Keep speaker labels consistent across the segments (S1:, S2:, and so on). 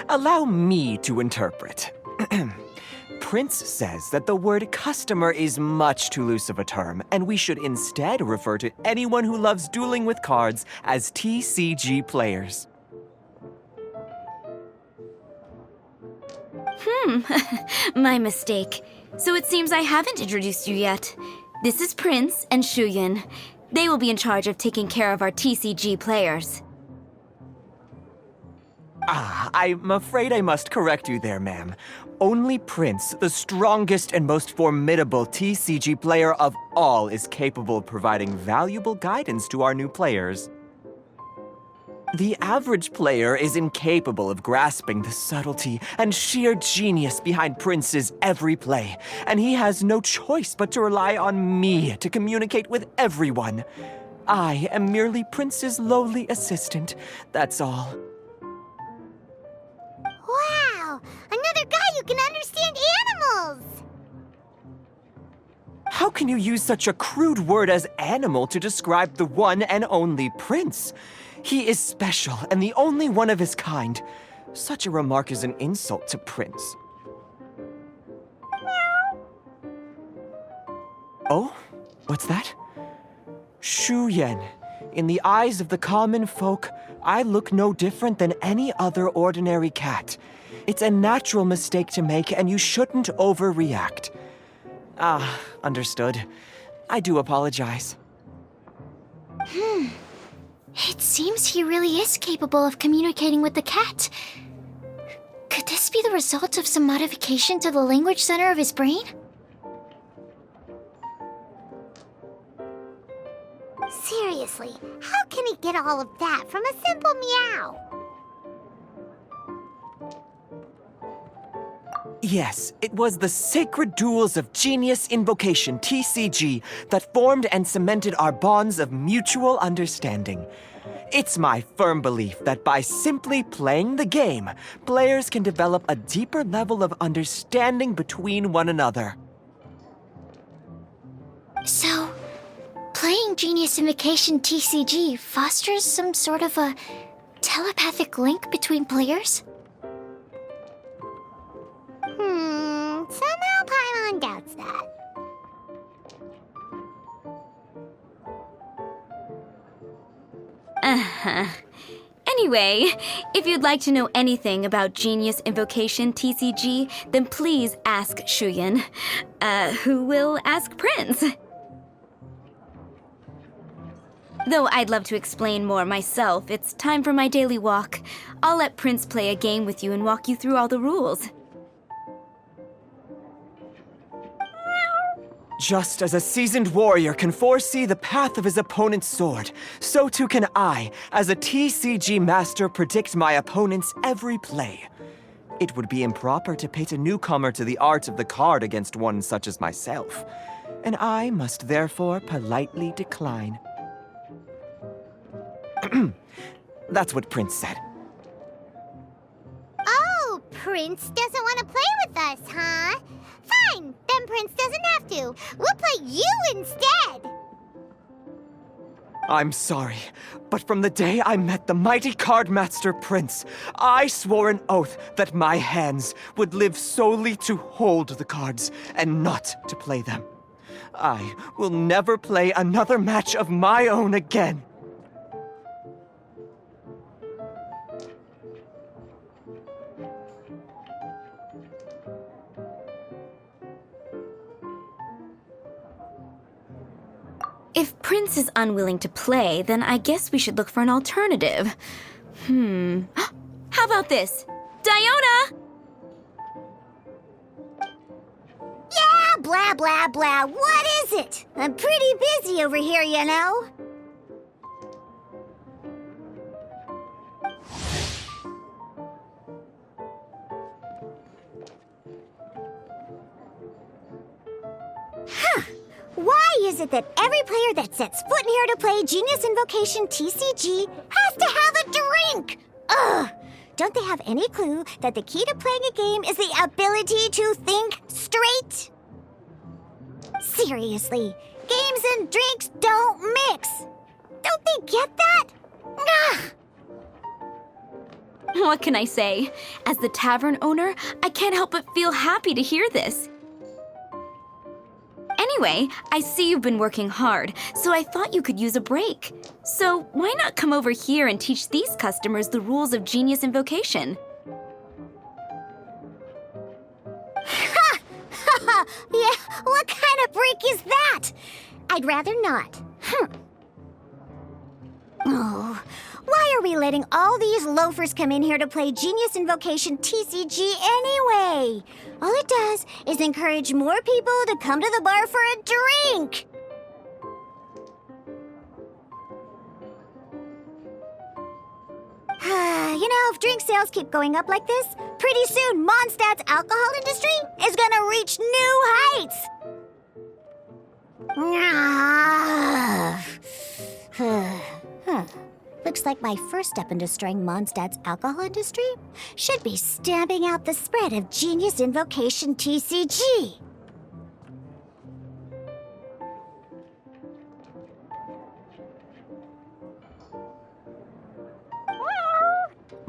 S1: Allow me to interpret. Prince says that the word customer is much too loose of a term, and we should instead refer to anyone who loves dueling with cards as TCG players.
S2: My mistake. So it seems I haven't introduced you yet. This is Prince and Shuyan. They will be in charge of taking care of our TCG players.
S1: I'm afraid I must correct you there, ma'am. Only Prince, the strongest and most formidable TCG player of all, is capable of providing valuable guidance to our new players. The average player is incapable of grasping the subtlety and sheer genius behind Prince's every play, and he has no choice but to rely on me to communicate with everyone. I am merely Prince's lowly assistant, that's all.
S3: Wow! Another guy who can understand animals!
S1: How can you use such a crude word as animal to describe the one and only Prince? He is special and the only one of his kind. Such a remark is an insult to Prince. Oh? What's that? Shuyan. In the eyes of the common folk, I look no different than any other ordinary cat. It's a natural mistake to make, and you shouldn't overreact. Understood. I do apologize.
S3: It seems he really is capable of communicating with the cat. Could this be the result of some modification to the language center of his brain? Seriously, how can he get all of that from a simple meow?
S1: Yes, it was the sacred duels of Genius Invocation, TCG, that formed and cemented our bonds of mutual understanding. It's my firm belief that by simply playing the game, players can develop a deeper level of understanding between one another.
S3: So, playing Genius Invocation TCG fosters some sort of a telepathic link between players? Somehow Paimon doubts that.
S2: Anyway, if you'd like to know anything about Genius Invocation TCG, then please ask Shuyan, who will ask Prince. Though I'd love to explain more myself, it's time for my daily walk. I'll let Prince play a game with you and walk you through all the rules.
S1: Just as a seasoned warrior can foresee the path of his opponent's sword, so too can I, as a TCG master, predict my opponent's every play. It would be improper to pit a newcomer to the art of the card against one such as myself, and I must therefore politely decline. That's what Prince said.
S3: Oh, Prince doesn't want to play with us, huh? Fine, then Prince doesn't have to. We'll play you instead.
S1: I'm sorry, but from the day I met the mighty card master Prince, I swore an oath that my hands would live solely to hold the cards and not to play them. I will never play another match of my own again.
S2: If Prince is unwilling to play, then I guess we should look for an alternative. How about this? Diona!
S3: Yeah, blah, blah, blah. What is it? I'm pretty busy over here, you know. Why is it that every player that sets foot in here to play Genius Invocation TCG has to have a drink? Ugh! Don't they have any clue that the key to playing a game is the ability to think straight? Seriously, games and drinks don't mix. Don't they get that? Ugh!
S2: What can I say? As the tavern owner, I can't help but feel happy to hear this. Anyway, I see you've been working hard, so I thought you could use a break. So why not come over here and teach these customers the rules of Genius Invocation?
S3: Ha! Ha! Yeah, what kind of break is that? I'd rather not. Oh, why are we letting all these loafers come in here to play Genius Invocation TCG anyway? All it does is encourage more people to come to the bar for a drink. If drink sales keep going up like this, pretty soon Mondstadt's alcohol industry is gonna reach new heights. Looks like my first step in destroying Mondstadt's alcohol industry should be stamping out the spread of Genius Invocation TCG.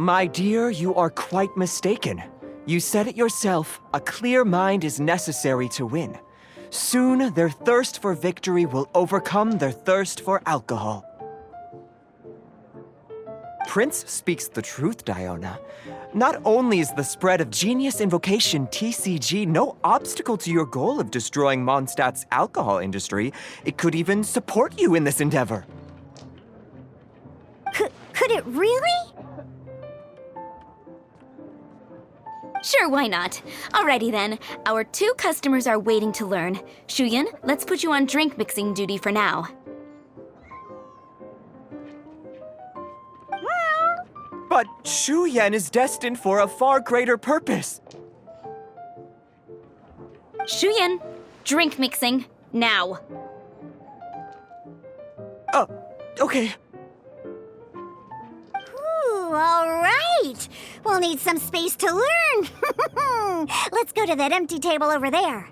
S1: My dear, you are quite mistaken. You said it yourself, a clear mind is necessary to win. Soon, their thirst for victory will overcome their thirst for alcohol. Prince speaks the truth, Diona. Not only is the spread of Genius Invocation TCG no obstacle to your goal of destroying Mondstadt's alcohol industry, it could even support you in this endeavor.
S3: Could it really?
S2: Sure, why not? Alrighty then, our 2 customers are waiting to learn. Shuyan, let's put you on drink mixing duty for now.
S1: But Shuyan is destined for a far greater purpose.
S2: Shuyan, drink mixing, now.
S1: Okay.
S3: Ooh, all right. We'll need some space to learn. Let's go to that empty table over there.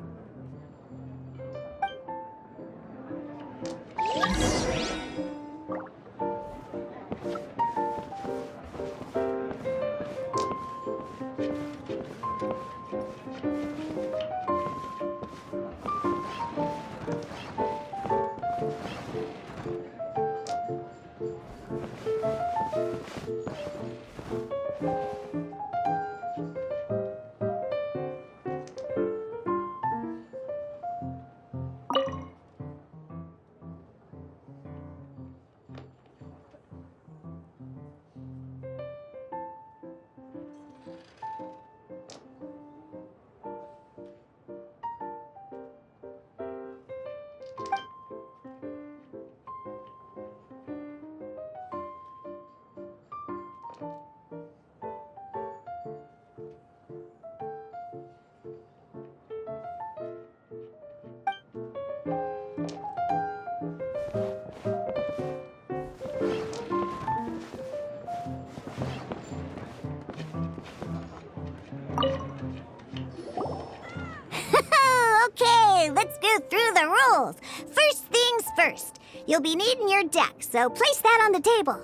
S3: Okay, let's go through the rules. First things first. You'll be needing your deck, so place that on the table.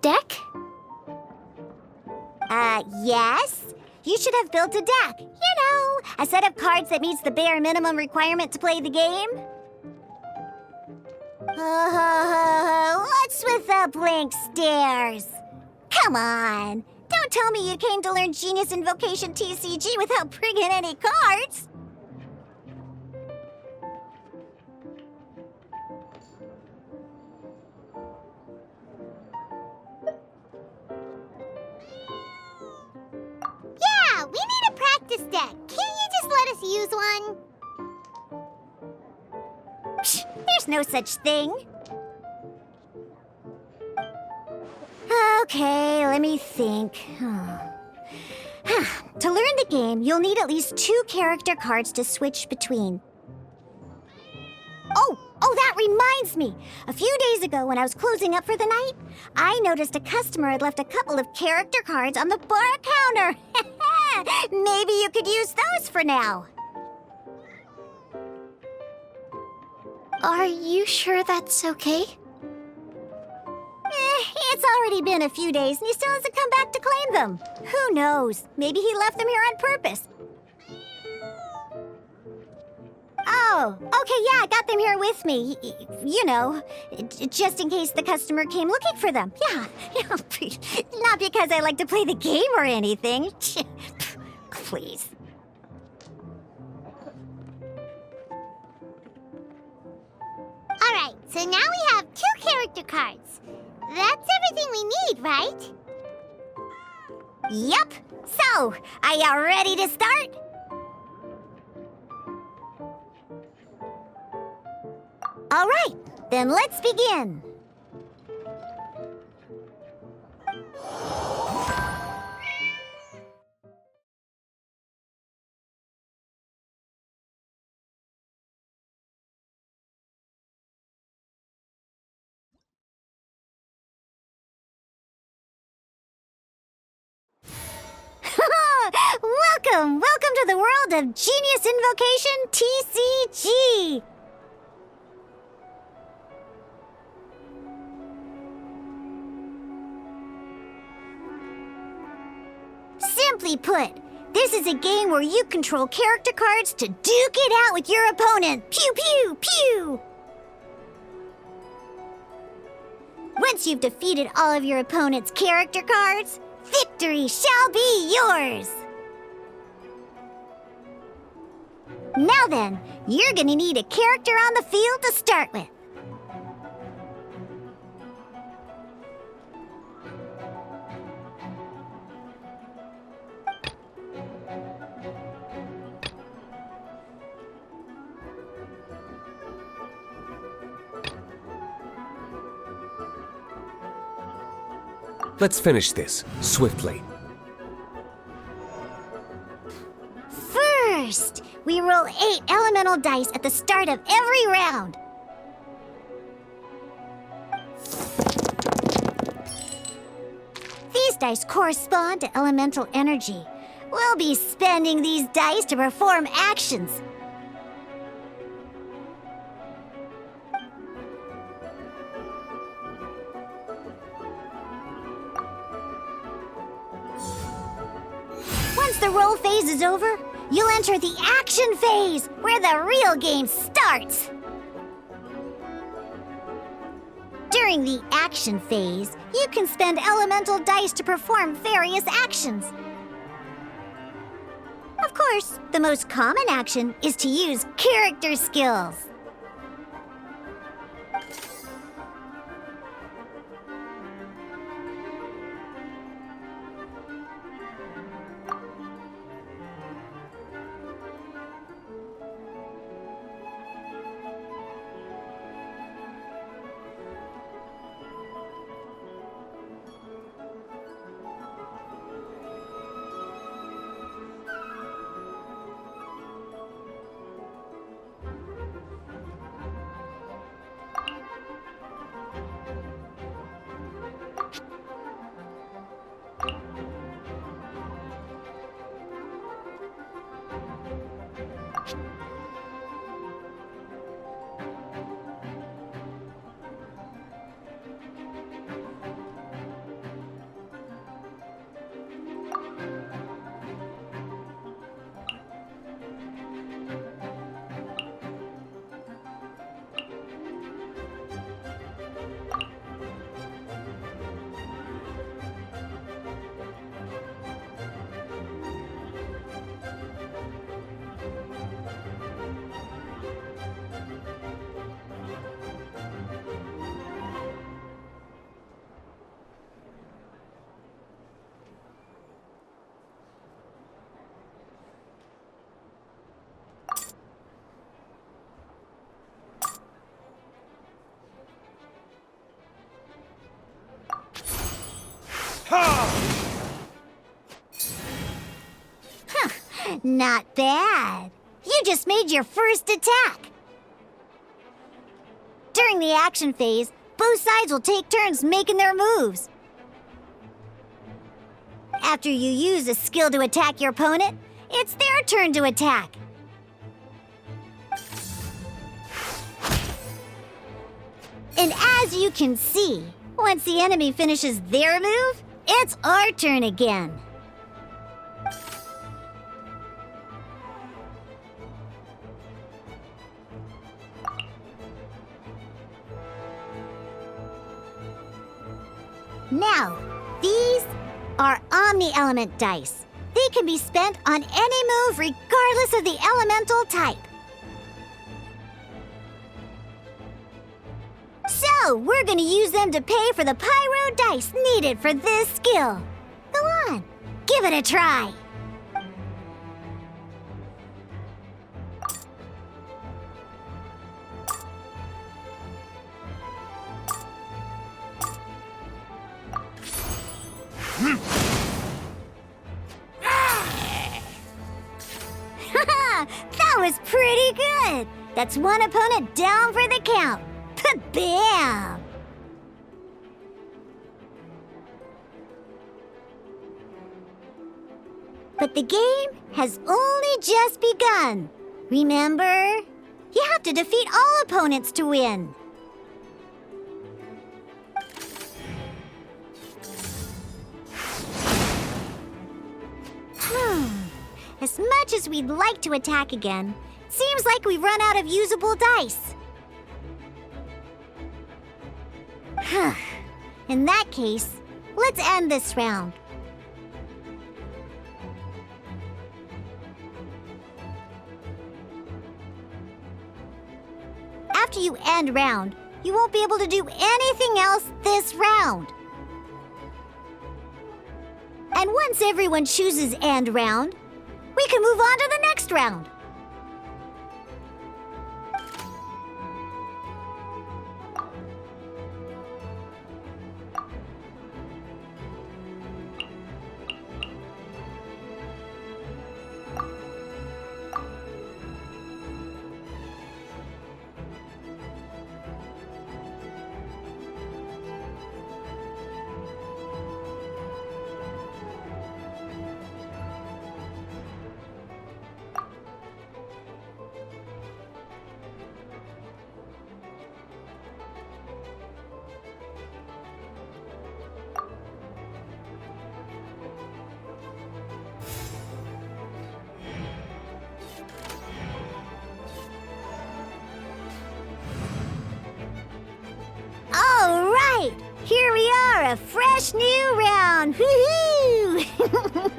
S2: Deck?
S3: Yes? You should have built a deck. A set of cards that meets the bare minimum requirement to play the game. What's with the blank stares? Come on. Don't tell me you came to learn Genius Invocation TCG without bringing any cards. Yeah, we need a practice deck. Can't you just let us use one? Psh, there's no such thing. Okay, let me think. To learn the game, you'll need at least 2 character cards to switch between. Oh, that reminds me. A few days ago, when I was closing up for the night, I noticed a customer had left a couple of character cards on the bar counter. Maybe you could use those for now. Are you sure that's okay? It's already been a few days and he still hasn't come back to claim them. Who knows? Maybe he left them here on purpose. Oh, okay, yeah, I got them here with me. You know, just in case the customer came looking for them. Yeah, not because I like to play the game or anything. Please. All right, so now we have 2 character cards. That's everything we need, right? Yep. So, are you ready to start? All right, then let's begin. Welcome to the world of Genius Invocation TCG. Simply put, this is a game where you control character cards to duke it out with your opponent. Pew, pew, pew! Once you've defeated all of your opponent's character cards, victory shall be yours! Now then, you're gonna need a character on the field to start with.
S4: Let's finish this, swiftly.
S3: First, we roll 8 elemental dice at the start of every round. These dice correspond to elemental energy. We'll be spending these dice to perform actions. Once the roll phase is over, you'll enter the action phase, where the real game starts. During the action phase, you can spend elemental dice to perform various actions. Of course, the most common action is to use character skills. Not bad. You just made your first attack. During the action phase, both sides will take turns making their moves. After you use a skill to attack your opponent, it's their turn to attack. As you can see, once the enemy finishes their move, it's our turn again. Now, these are Omni-Element dice. They can be spent on any move regardless of the elemental type. So, we're gonna use them to pay for the pyro dice needed for this skill. Go on, give it a try. That was pretty good. That's one opponent down for the count. Bam! But the game has only just begun. Remember? You have to defeat all opponents to win. As much as we'd like to attack again, seems like we've run out of usable dice. In that case, let's end this round. After you end round, you won't be able to do anything else this round. And once everyone chooses end round, we can move on to the next round. All right, here we are, a fresh new round. Woohoo!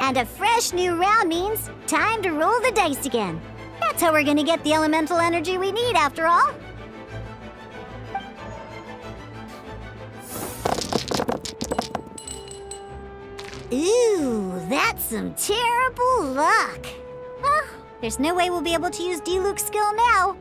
S3: And a fresh new round means time to roll the dice again. That's how we're gonna get the elemental energy we need, after all. Ooh, that's some terrible luck. Well, there's no way we'll be able to use Diluc's skill now.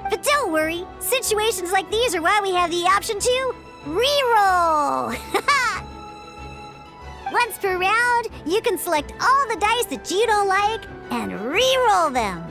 S3: But don't worry, situations like these are why we have the option to reroll. Once per round, you can select all the dice that you don't like and reroll them.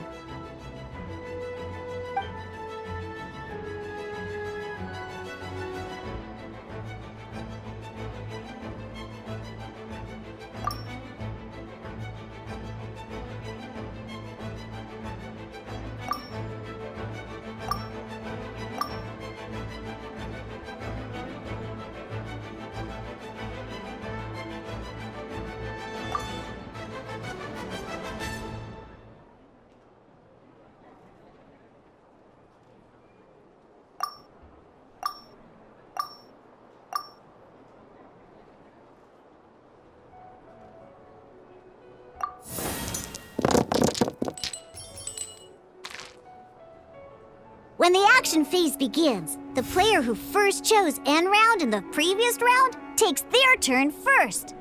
S3: When the action phase begins, the player who first chose end round in the previous round takes their turn first.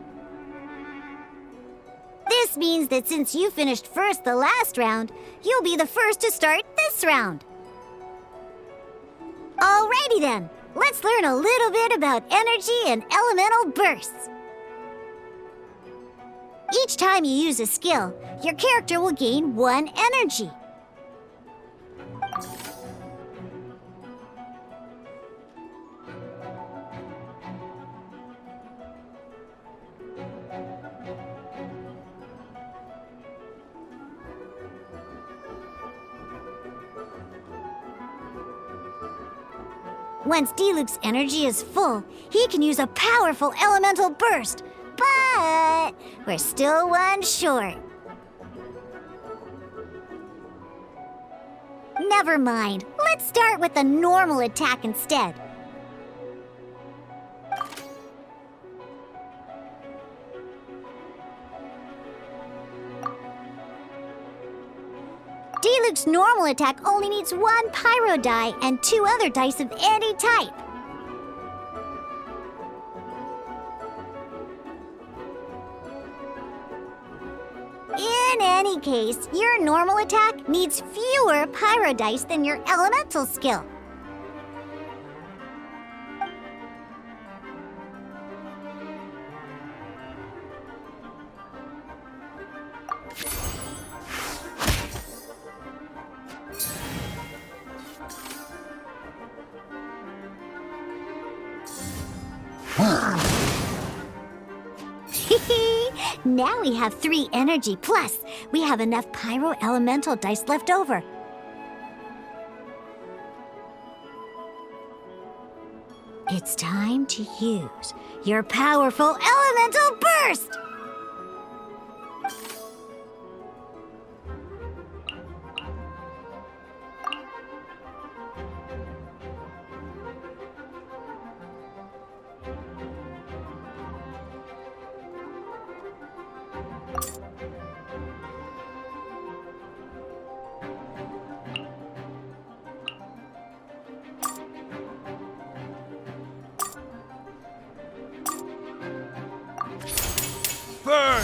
S3: This means that since you finished first the last round, you'll be the first to start this round. Alrighty then, let's learn a little bit about energy and elemental bursts. Each time you use a skill, your character will gain 1 energy. Once Diluc's energy is full, he can use a powerful elemental burst. But we're still one short. Never mind. Let's start with the normal attack instead. Diluc's normal attack only needs 1 pyro die and 2 other dice of any type. In any case, your normal attack needs fewer pyro dice than your elemental skill. Now we have 3 energy, plus we have enough pyro elemental dice left over. It's time to use your powerful elemental burst!
S5: Burn!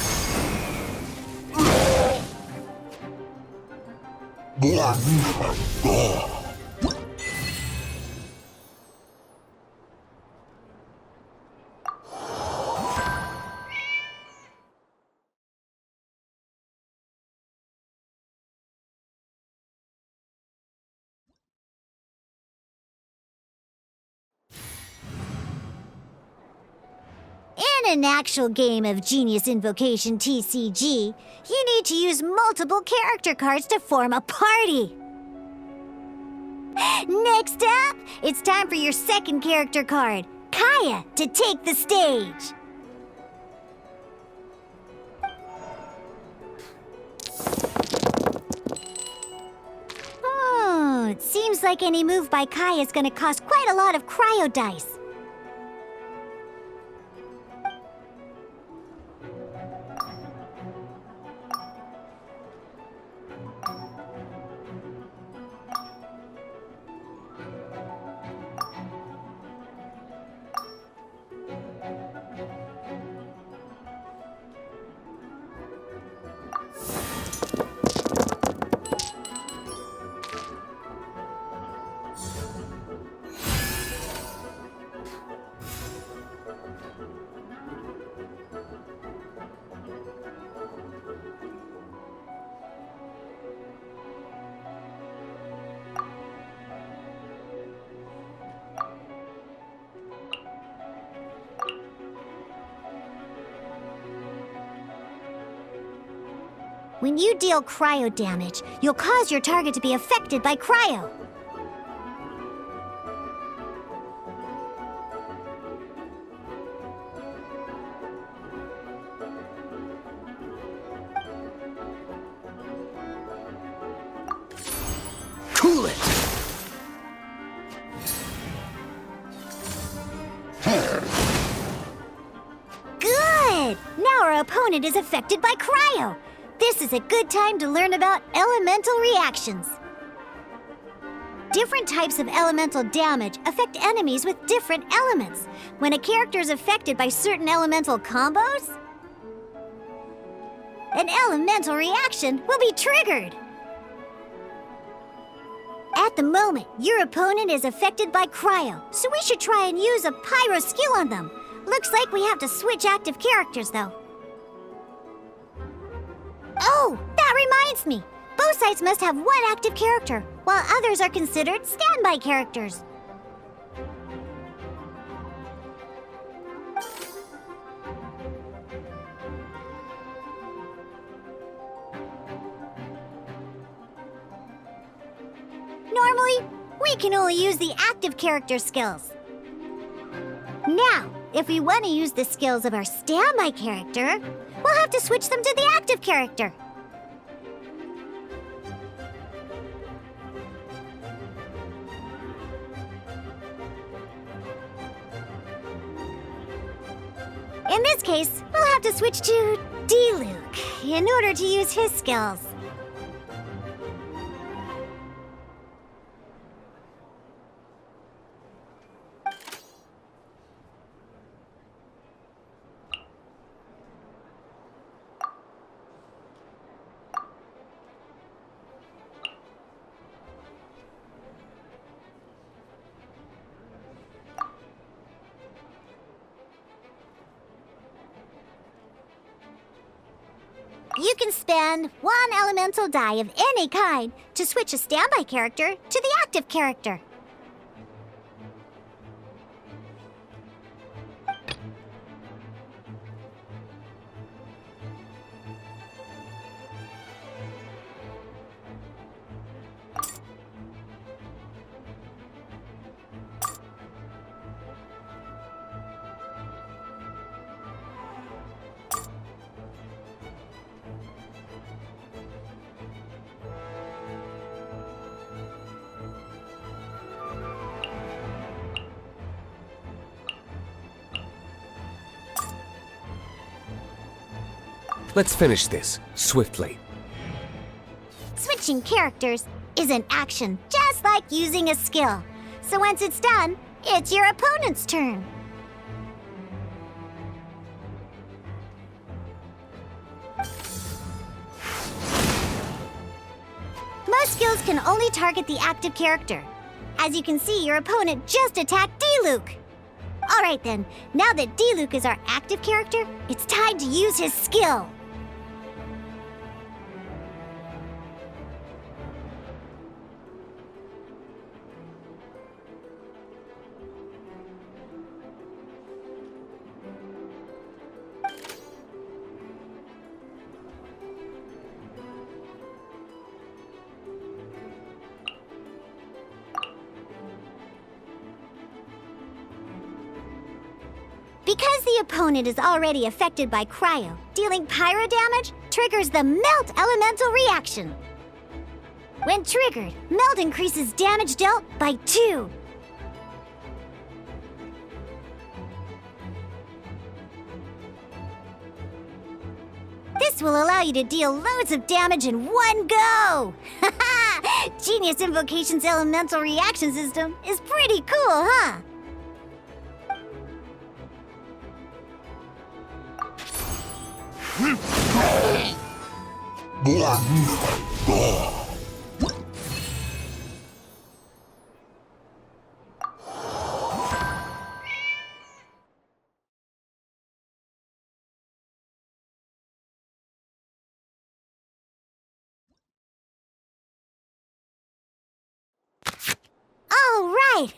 S3: In an actual game of Genius Invocation TCG, you need to use multiple character cards to form a party. Next up, it's time for your second character card, Kaya, to take the stage. It seems like any move by Kaya is going to cost quite a lot of cryo dice. When you deal cryo damage, you'll cause your target to be affected by cryo.
S4: Cool it!
S3: Good! Now our opponent is affected by cryo. This is a good time to learn about elemental reactions. Different types of elemental damage affect enemies with different elements. When a character is affected by certain elemental combos, an elemental reaction will be triggered. At the moment, your opponent is affected by cryo, so we should try and use a pyro skill on them. Looks like we have to switch active characters, though. Oh, that reminds me. Both sides must have 1 active character, while others are considered standby characters. Normally, we can only use the active character skills. Now, if we want to use the skills of our standby character, we'll have to switch them to the active character. In this case, we'll have to switch to D-Luke in order to use his skills. You can spend one elemental die of any kind to switch a standby character to the active character.
S4: Let's finish this swiftly.
S3: Switching characters is an action just like using a skill. So once it's done, it's your opponent's turn. Most skills can only target the active character. As you can see, your opponent just attacked D-Luke. Alright then, now that D-Luke is our active character, it's time to use his skill. Because the opponent is already affected by cryo, dealing pyro damage triggers the Melt Elemental reaction. When triggered, Melt increases damage dealt by 2. This will allow you to deal loads of damage in one go! Genius Invocation's elemental reaction system is pretty cool, huh? All right!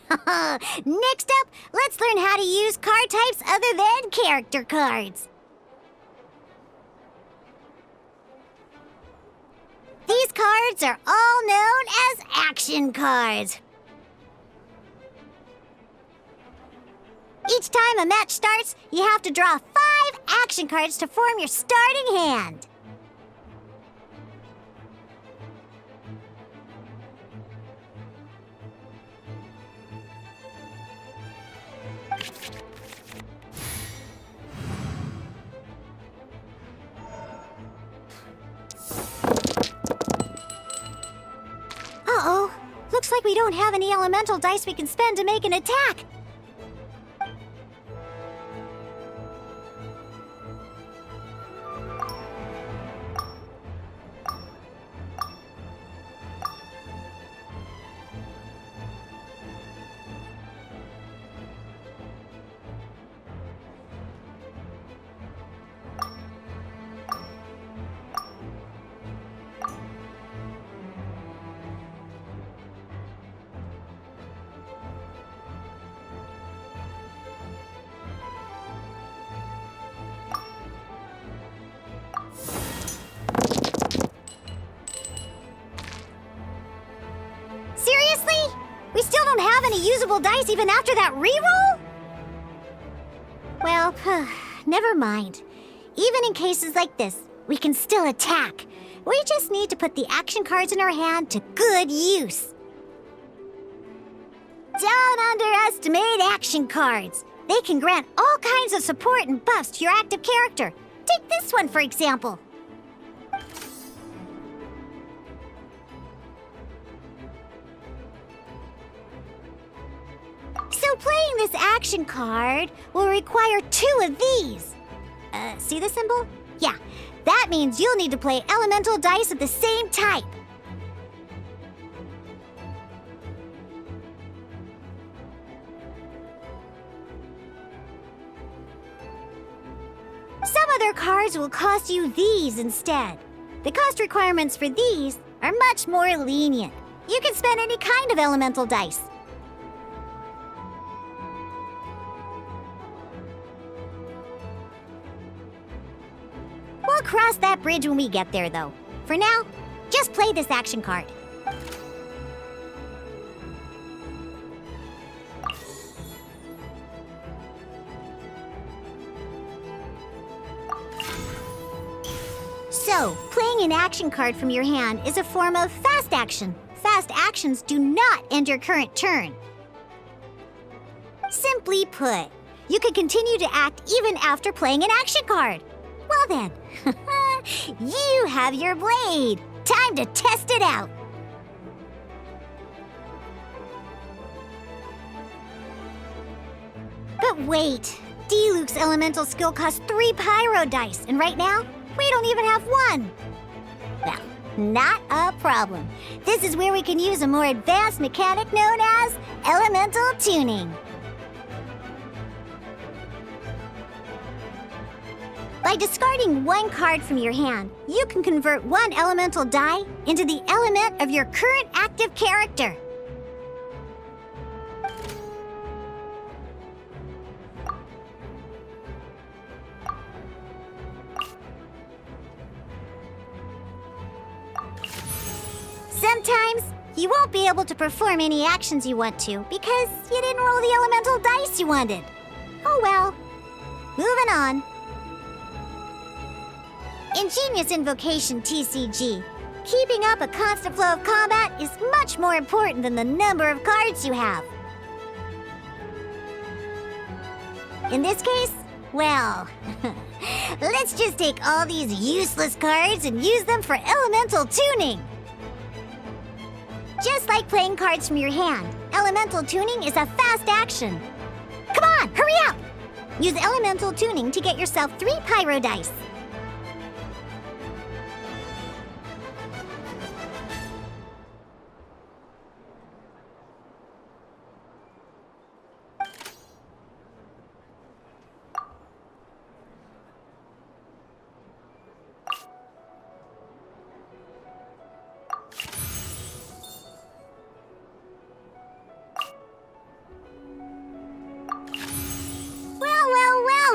S3: Next up, let's learn how to use card types other than character cards. These cards are all known as action cards. Each time a match starts, you have to draw 5 action cards to form your starting hand. Uh-oh. Looks like we don't have any elemental dice we can spend to make an attack. any usable dice even after that reroll? Well, never mind. Even in cases like this, we can still attack. We just need to put the action cards in our hand to good use. Don't underestimate action cards. They can grant all kinds of support and buffs to your active character. Take this one, for example. So playing this action card will require 2 of these. See the symbol? Yeah, that means you'll need to play elemental dice of the same type. Some other cards will cost you these instead. The cost requirements for these are much more lenient. You can spend any kind of elemental dice. We'll cross that bridge when we get there, though. For now, just play this action card. So, playing an action card from your hand is a form of fast action. Fast actions do not end your current turn. Simply put, you can continue to act even after playing an action card. Well then, you have your blade. Time to test it out. But wait, D-Luke's elemental skill costs 3 pyro dice, and right now, we don't even have 1. Well, not a problem. This is where we can use a more advanced mechanic known as elemental tuning. By discarding 1 card from your hand, you can convert 1 elemental die into the element of your current active character. Sometimes, you won't be able to perform any actions you want to because you didn't roll the elemental dice you wanted. Oh well. Moving on. In Genius Invocation TCG, keeping up a constant flow of combat is much more important than the number of cards you have. In this case, well, let's just take all these useless cards and use them for elemental tuning. Just like playing cards from your hand, elemental tuning is a fast action. Come on, hurry up! Use elemental tuning to get yourself 3 pyro dice.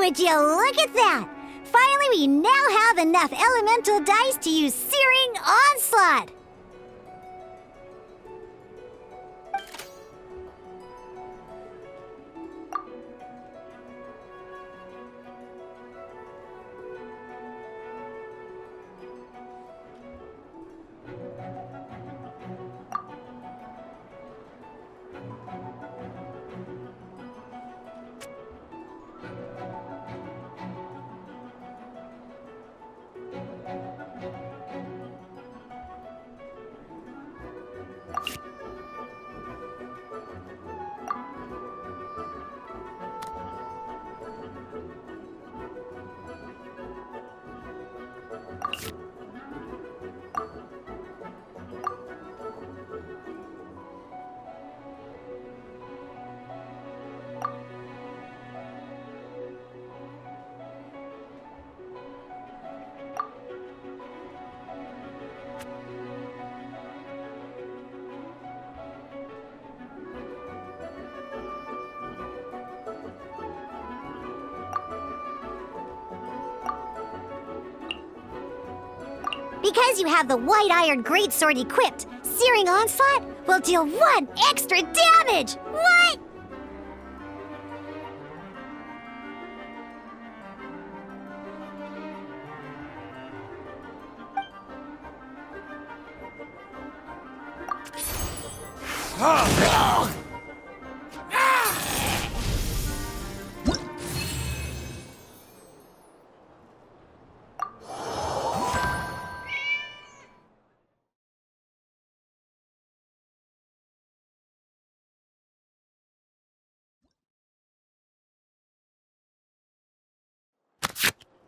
S3: Would you look at that? Finally, we now have enough elemental dice to use Searing Onslaught. Because you have the White Iron Greatsword equipped, Searing Onslaught will deal 1 extra damage! What?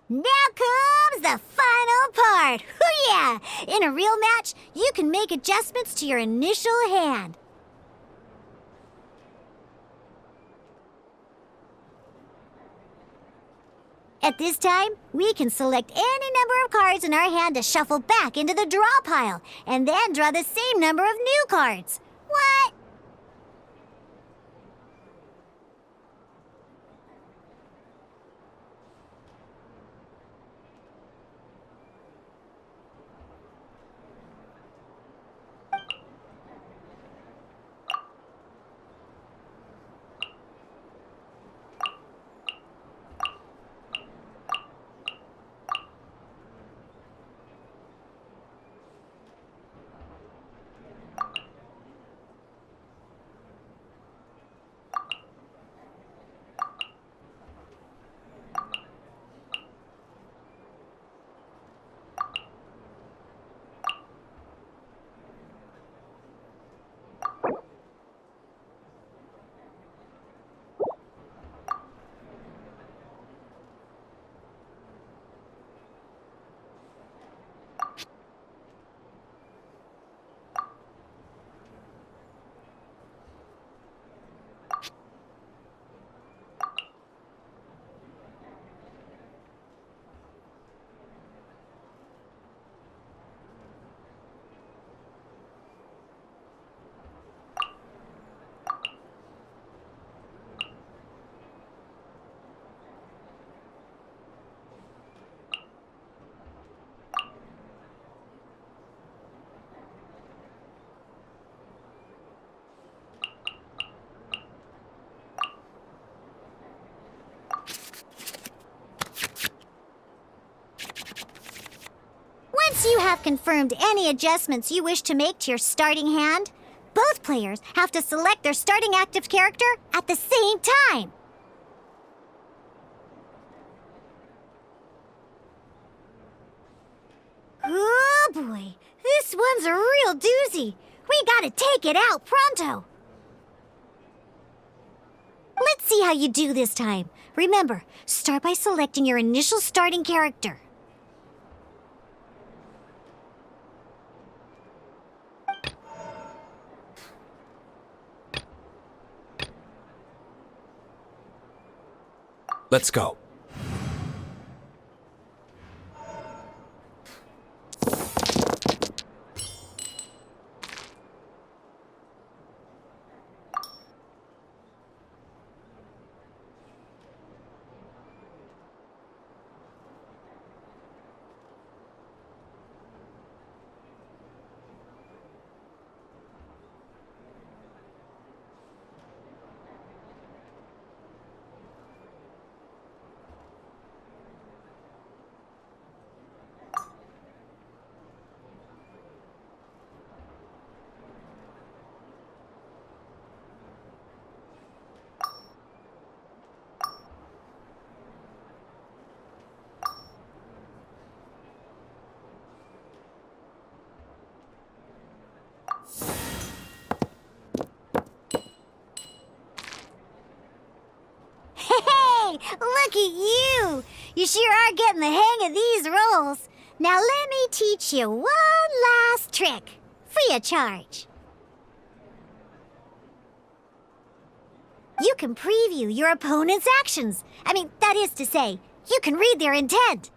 S3: Now comes the final part! Hoo-yeah! In a real match, you can make adjustments to your initial hand. At this time, we can select any number of cards in our hand to shuffle back into the draw pile, and then draw the same number of new cards. What? Once you have confirmed any adjustments you wish to make to your starting hand, both players have to select their starting active character at the same time. Oh boy, this one's a real doozy. We gotta take it out pronto. Let's see how you do this time. Remember, start by selecting your initial starting character.
S4: Let's go.
S3: Hey, look at you! You sure are getting the hang of these rolls. Now let me teach you one last trick, free of charge. You can preview your opponent's actions. I mean, that is to say, you can read their intent.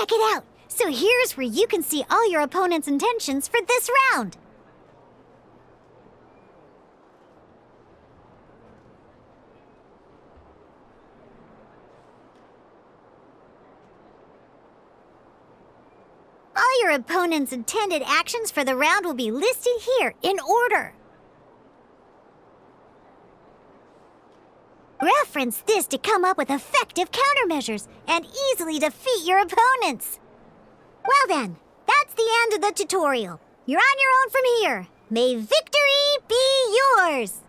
S3: Check it out! So here's where you can see all your opponent's intentions for this round. All your opponent's intended actions for the round will be listed here in order. Reference this to come up with effective countermeasures and easily defeat your opponents. Well then, that's the end of the tutorial. You're on your own from here. May victory be yours!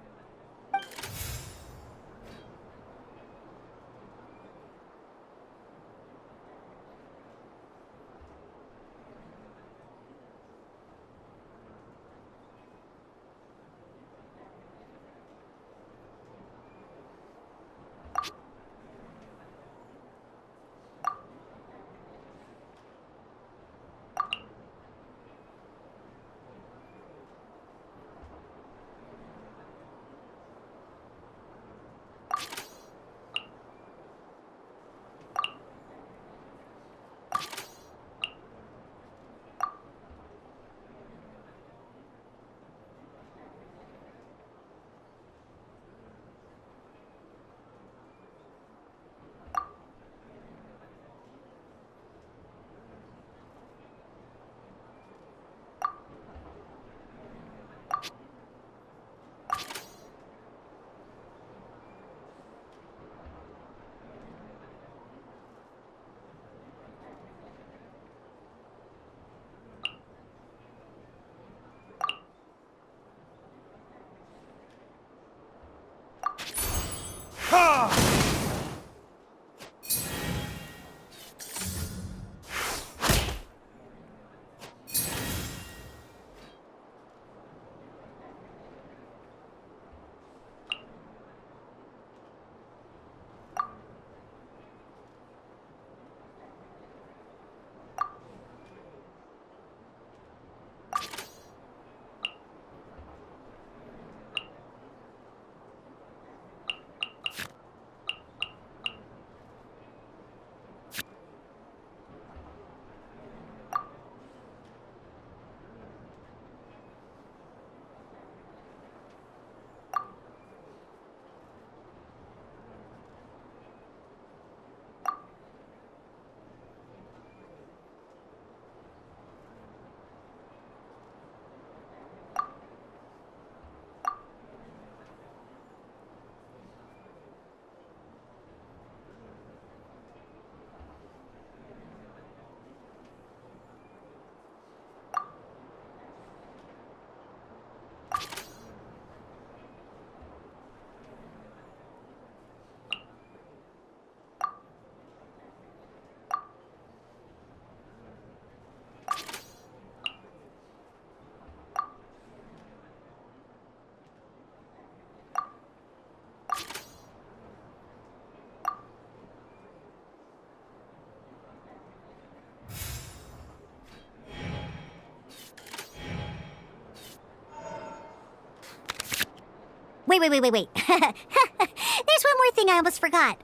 S3: Wait. There's one more thing I almost forgot.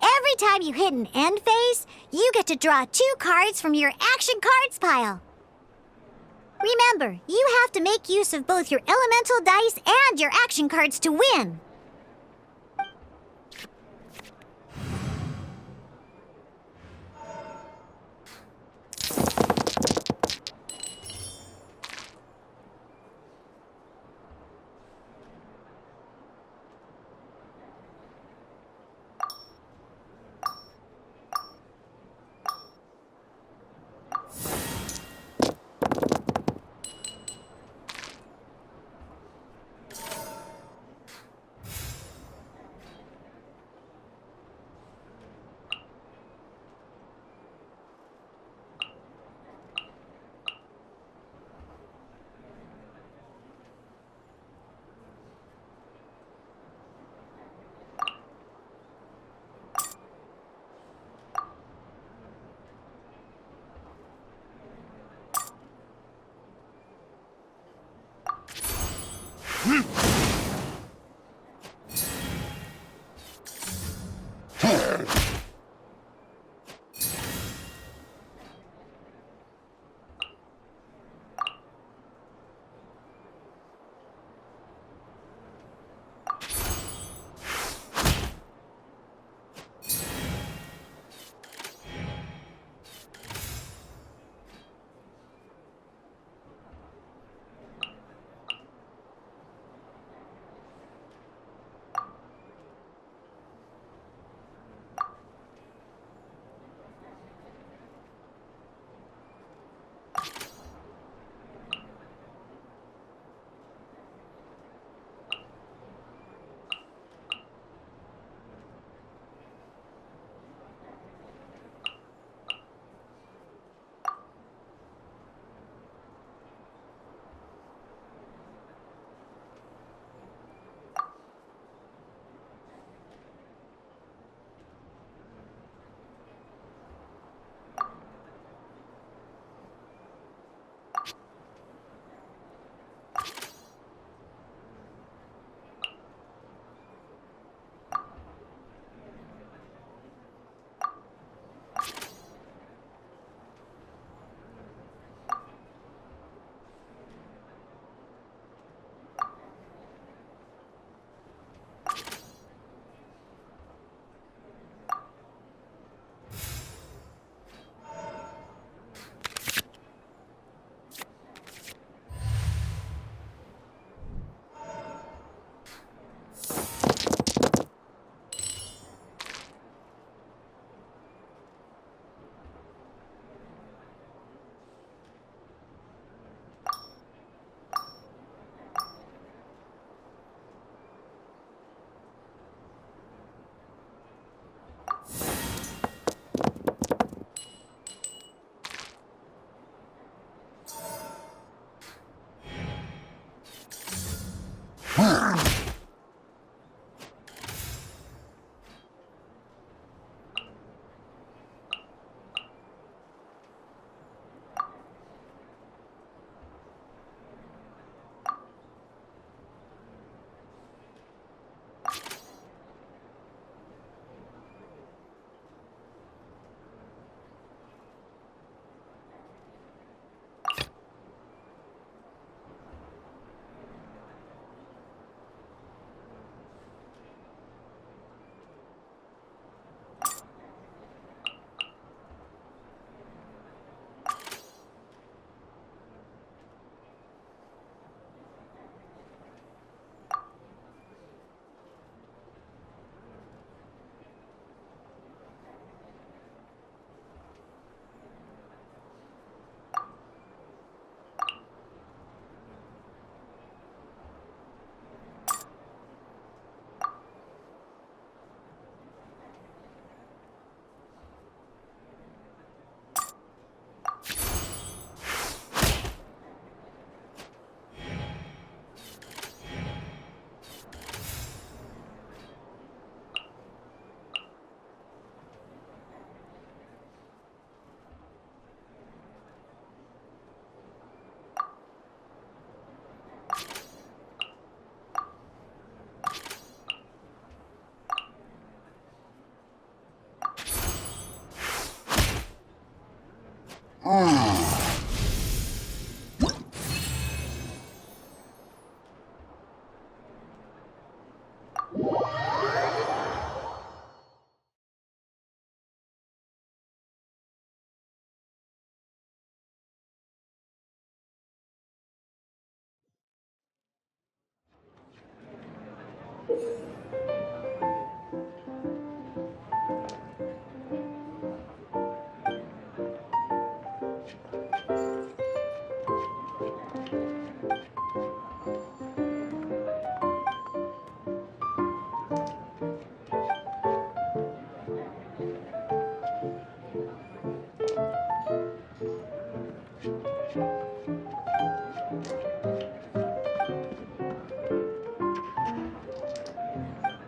S3: Every time you hit an end phase, you get to draw 2 cards from your action cards pile. Remember, you have to make use of both your elemental dice and your action cards to win.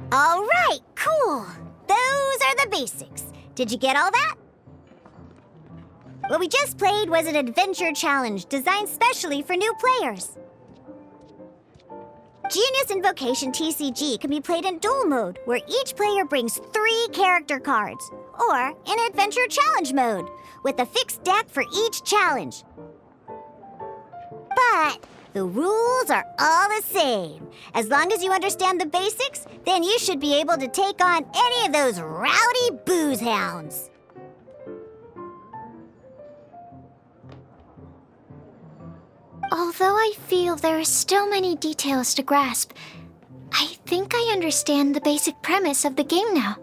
S3: All right, cool. Those are the basics. Did you get all that? What we just played was an adventure challenge designed specially for new players. Genius Invocation TCG can be played in duel mode, where each player brings 3 character cards, or in adventure challenge mode, with a fixed deck for each challenge. But the rules are all the same. As long as you understand the basics, then you should be able to take on any of those rowdy booze hounds.
S5: Although I feel there are still many details to grasp, I think I understand the basic premise of the game now.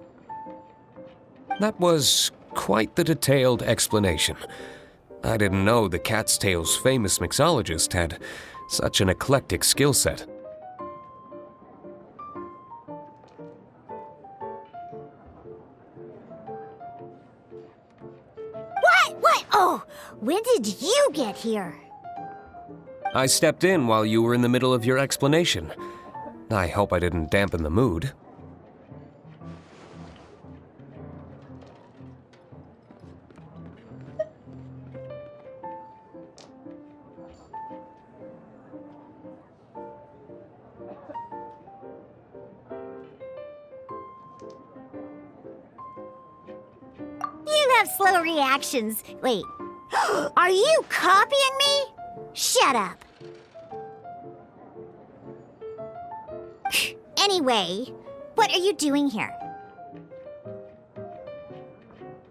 S4: That was quite the detailed explanation. I didn't know the Cat's Tail's famous mixologist had such an eclectic skill set.
S3: What? Oh, when did you get here?
S4: I stepped in while you were in the middle of your explanation. I hope I didn't dampen the mood.
S3: You have slow reactions. Wait, are you copying me? Shut up. Anyway, what are you doing here?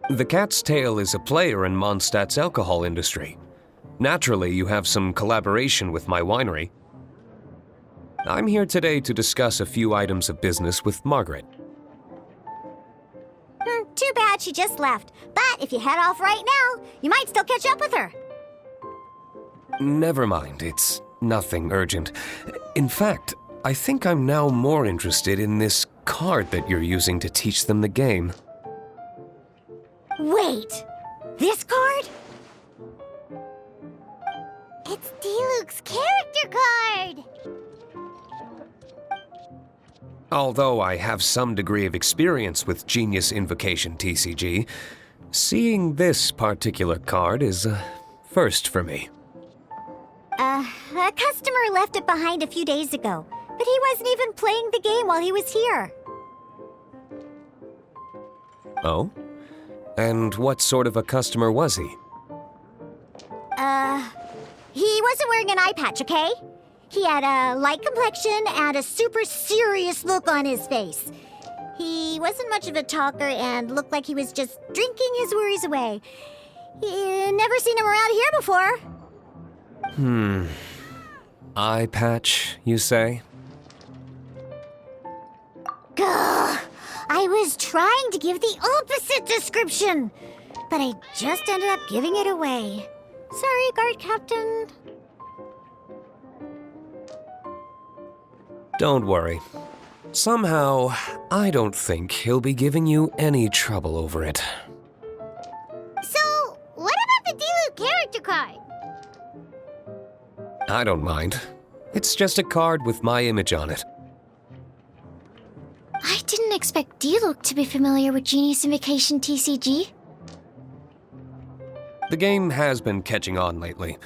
S4: The Cat's Tail is a player in Mondstadt's alcohol industry. Naturally, you have some collaboration with my winery. I'm here today to discuss a few items of business with Margaret.
S3: Too bad she just left. But if you head off right now, you might still catch up with her.
S4: Never mind, it's nothing urgent. In fact, I think I'm now more interested in this card that you're using to teach them the game.
S3: Wait, this card? It's Diluc's character card!
S4: Although I have some degree of experience with Genius Invocation TCG, seeing this particular card is a first for me.
S3: A customer left it behind a few days ago, but he wasn't even playing the game while he was here.
S4: Oh? And what sort of a customer was he?
S3: He wasn't wearing an eye patch, okay? He had a light complexion and a super serious look on his face. He wasn't much of a talker and looked like he was just drinking his worries away. Never seen him around here before.
S4: Eye patch, you say?
S3: Gah! I was trying to give the opposite description, but I just ended up giving it away. Sorry, guard captain.
S4: Don't worry. Somehow, I don't think he'll be giving you any trouble over it.
S3: So, what about the Diluc character card?
S4: I don't mind. It's just a card with my image on it.
S5: I didn't expect Diluc to be familiar with Genius Invocation TCG.
S4: The game has been catching on lately.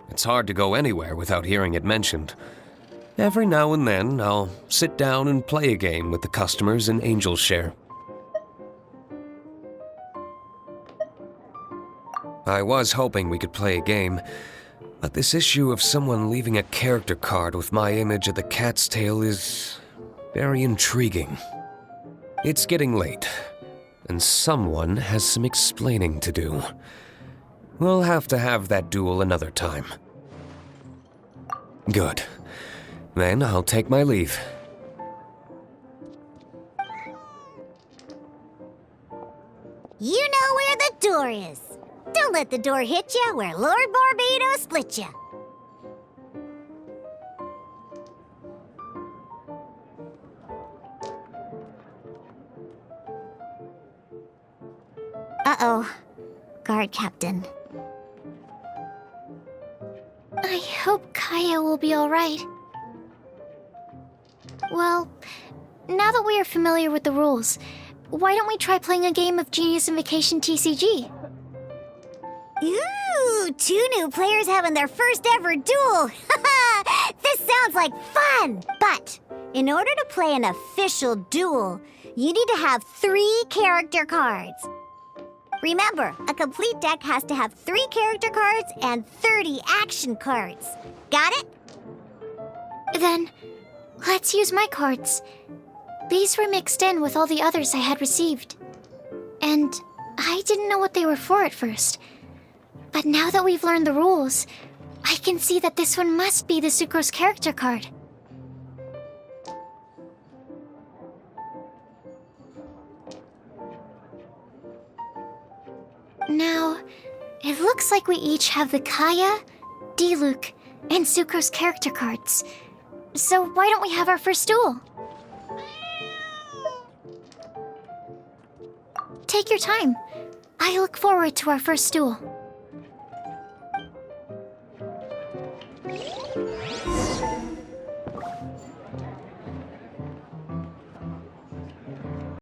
S4: It's hard to go anywhere without hearing it mentioned. Every now and then, I'll sit down and play a game with the customers in Angel's Share. I was hoping we could play a game, but this issue of someone leaving a character card with my image of the cat's tail is very intriguing. It's getting late, and someone has some explaining to do. We'll have to have that duel another time. Good. Then I'll take my leave.
S3: You know where the door is. Don't let the door hit ya where Lord Barbados split ya. Uh-oh. Guard Captain.
S5: I hope Kaya will be alright. Well, now that we are familiar with the rules, why don't we try playing a game of Genius Invocation TCG?
S3: Ooh, 2 new players having their first ever duel. This sounds like fun! But in order to play an official duel, you need to have 3 character cards. Remember, a complete deck has to have 3 character cards and 30 action cards. Got it?
S5: Then, let's use my cards. These were mixed in with all the others I had received. And I didn't know what they were for at first. But now that we've learned the rules, I can see that this one must be the Sucrose character card. Now, it looks like we each have the Kaya, Diluc, and Sucrose character cards. So why don't we have our first duel? Take your time. I look forward to our first duel.